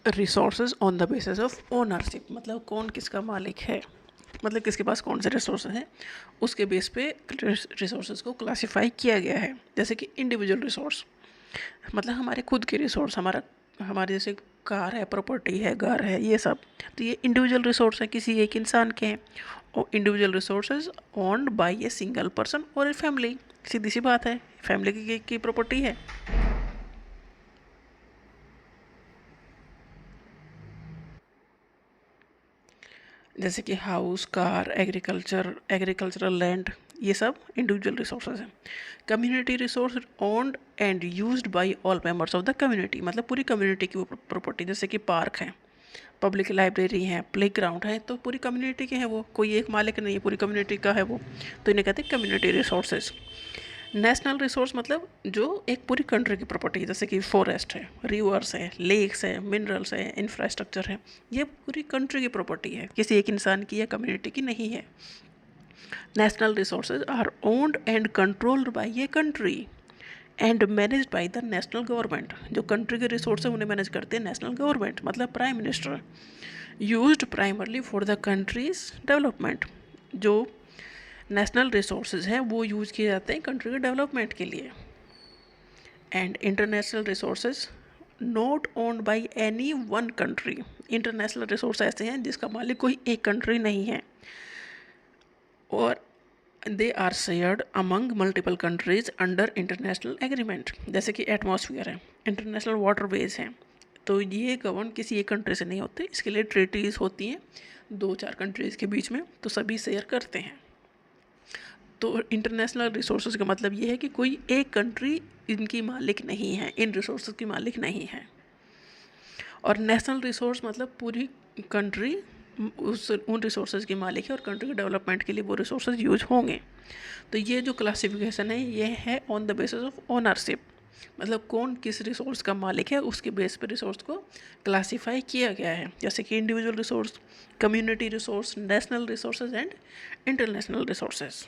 Resources on the basis of ownership, मतलब कौन किसका मालिक है, मतलब किसके पास कौन से रिसोर्स हैं उसके बेस पे रिसोर्सेज को क्लासिफाई किया गया है। जैसे कि इंडिविजुअल रिसोर्स, मतलब हमारे खुद के रिसोर्स, हमारे जैसे कार है, प्रॉपर्टी है, घर है, ये सब, तो ये इंडिविजुअल रिसोर्स है, किसी एक इंसान के हैं। और individual resources owned by a single person और ए फैमिली, सीधी सी बात है, फैमिली की प्रॉपर्टी है। जैसे कि हाउस, कार, एग्रीकल्चरल लैंड, ये सब इंडिविजुअल रिसोर्सेज हैं। Community resource owned and used by all members of the community, मतलब पूरी कम्युनिटी की वो प्रॉपर्टी। जैसे कि पार्क है, पब्लिक लाइब्रेरी है, प्ले ग्राउंड है, तो पूरी कम्युनिटी के हैं वो, कोई एक मालिक नहीं है, पूरी कम्युनिटी का है वो, तो इन्हें कहते हैं कम्युनिटी रिसोर्सेज। नेशनल रिसोर्स मतलब जो एक पूरी कंट्री की प्रॉपर्टी है, जैसे कि फॉरेस्ट है, रिवर्स है, लेक्स है, मिनरल्स है, इंफ्रास्ट्रक्चर है, ये पूरी कंट्री की प्रॉपर्टी है, किसी एक इंसान की या कम्युनिटी की नहीं है। National resources are owned and controlled by a country and manage by the national government, जो कंट्री के रिसोर्स है उन्हें मैनेज करते हैं नेशनल गवर्नमेंट, मतलब prime minister. Used primarily for the country's development, जो नेशनल रिसोर्सेज हैं वो यूज किए जाते हैं कंट्री के डेवलपमेंट के लिए। And international resources not owned by any one country, international resource ऐसे हैं जिसका मालिक कोई एक कंट्री नहीं है, और they are shared among multiple countries under international agreement. जैसे कि एटमॉस्फेयर है, इंटरनेशनल वाटरवेज हैं, तो ये गवर्न किसी एक कंट्री से नहीं होते, इसके लिए ट्रीटीज़ होती हैं 2-4 कंट्रीज़ के बीच में, तो सभी शेयर करते हैं। तो इंटरनेशनल रिसोर्सेज का मतलब ये है कि कोई एक कंट्री इनकी मालिक नहीं है, इन रिसोर्सेज की मालिक नहीं है। और नेशनल रिसोर्स मतलब पूरी कंट्री उन रिसोर्सेज की मालिक है और कंट्री के डेवलपमेंट के लिए वो रिसोर्सेज यूज होंगे। तो ये जो क्लासिफिकेशन है ये है on the basis of ownership, मतलब कौन किस रिसोर्स का मालिक है उसके बेस पर रिसोर्स को क्लासिफाई किया गया है। जैसे कि individual resource, community resource, national resources and international resources.